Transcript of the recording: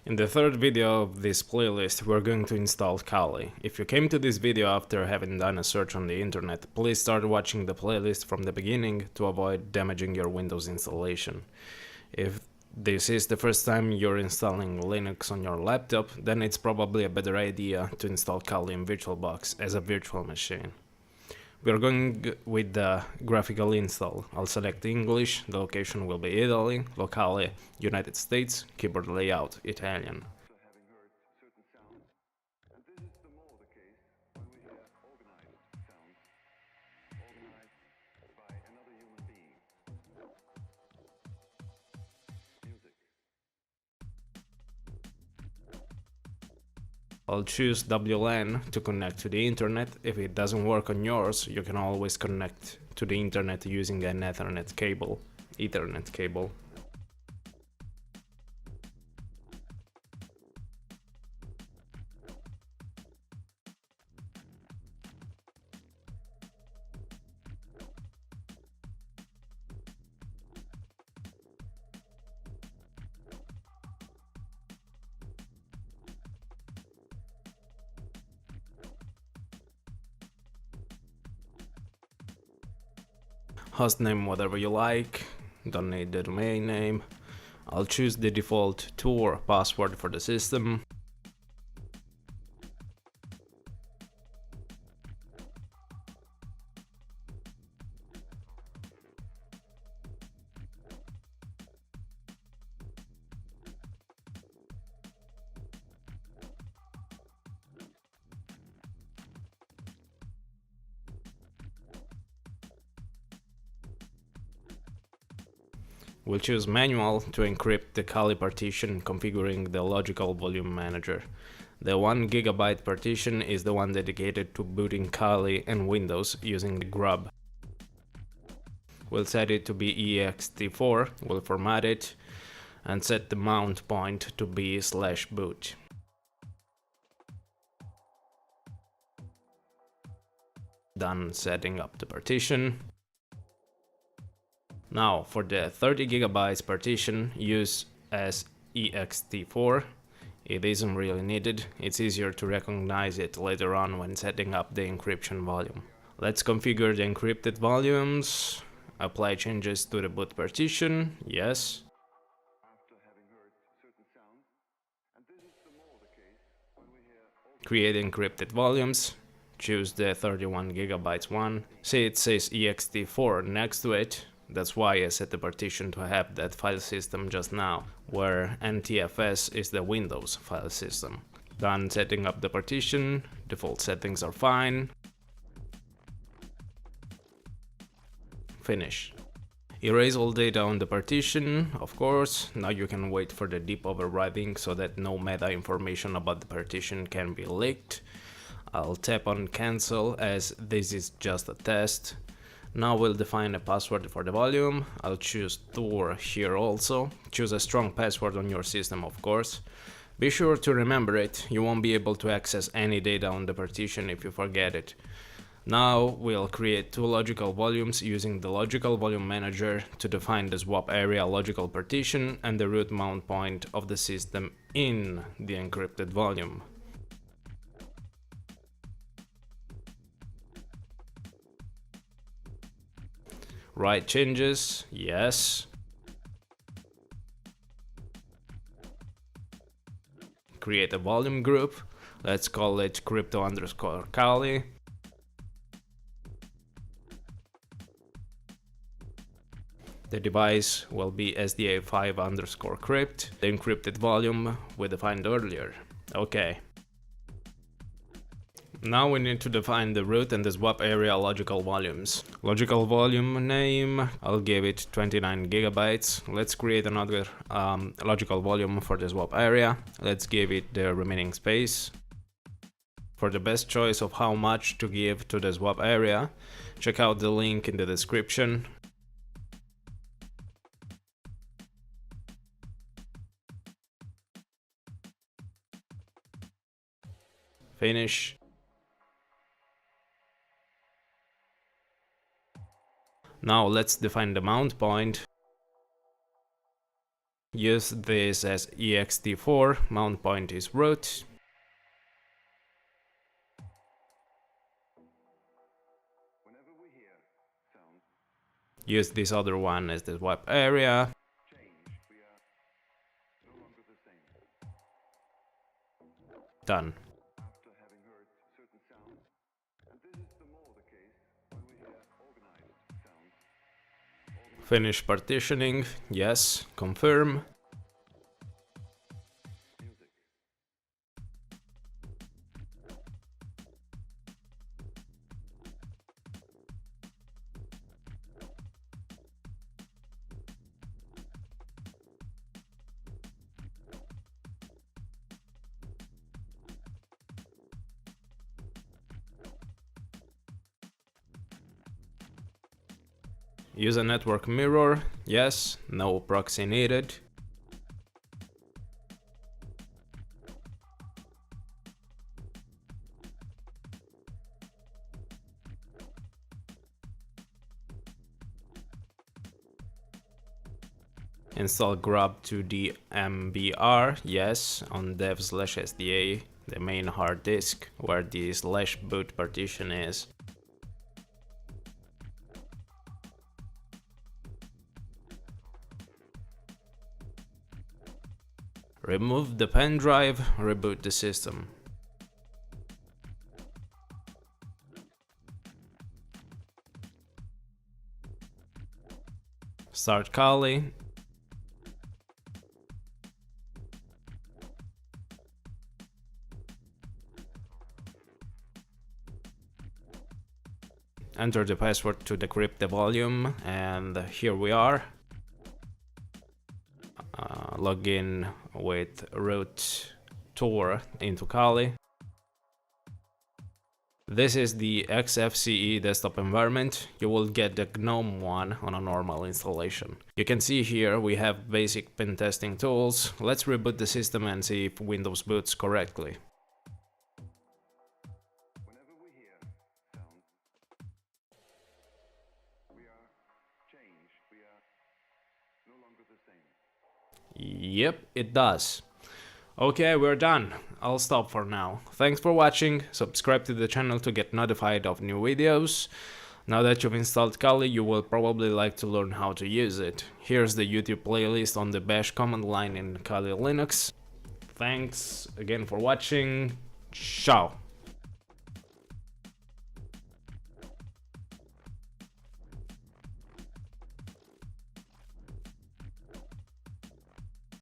In the third video of this playlist, we're going to install Kali. If you came to this video after having done a search on the internet, please start watching the playlist from the beginning to avoid damaging your Windows installation. If this is the first time you're installing Linux on your laptop, then it's probably a better idea to install Kali in Virtualbox as a virtual machine. We're going with the graphical install. I'll select English, the location will be Italy, locale United States, keyboard layout Italian. I'll choose WLAN to connect to the internet. If it doesn't work on yours, you can always connect to the internet using an Ethernet cable. Hostname whatever you like, don't need the domain name. I'll choose the default Tor password for the system. We'll choose manual to encrypt the Kali partition, configuring the logical volume manager. The 1 GB partition is the one dedicated to booting Kali and Windows using the grub. We'll set it to be ext4, we'll format it and set the mount point to be /boot. Done setting up the partition. Now for the 30 GB partition, use as ext4. It isn't really needed, it's easier to recognize it later on when setting up the encryption volume. Let's configure the encrypted volumes, apply changes to the boot partition, yes. Create encrypted volumes, choose the 31 GB one, see it says ext4 next to it. That's why I set the partition to have that file system just now, where NTFS is the Windows file system. Done setting up the partition, default settings are fine. Finish. Erase all data on the partition, of course. Now you can wait for the deep overwriting so that no meta information about the partition can be leaked. I'll tap on cancel as this is just a test. Now we'll define a password for the volume. I'll choose Tor here also. Choose a strong password on your system, of course. Be sure to remember it, you won't be able to access any data on the partition if you forget it. Now we'll create two logical volumes using the logical volume manager to define the swap area logical partition and the root mount point of the system in the encrypted volume. Write changes, yes. Create a volume group, let's call it crypto_Kali. The device will be SDA5_crypt, the encrypted volume we defined earlier. Okay. Now we need to define the root and the swap area logical volumes. Logical volume name, I'll give it 29 GB. Let's create another logical volume for the swap area. Let's give it the remaining space. For the best choice of how much to give to the swap area, check out the link in the description. Finish. Now let's define the mount point. use this as ext4, mount point is root. Use this other one as the wipe area. Done. Finish partitioning, yes, confirm. Use a network mirror, yes, no proxy needed. Install grub to the MBR, yes, on dev/sda, the main hard disk, where the /boot partition is. Remove the pen drive, reboot the system. Start Kali. Enter the password to decrypt the volume, and here we are. Log in with root tor into Kali. This is the XFCE desktop environment. You will get the GNOME one on a normal installation. You can see here we have basic pen testing tools. Let's reboot the system and see if Windows boots correctly. Yep, it does. Okay, we're done. I'll stop for now. Thanks for watching. Subscribe to the channel to get notified of new videos. Now that you've installed Kali, you will probably like to learn how to use it. Here's the YouTube playlist on the bash command line in Kali Linux. Thanks again for watching. Ciao.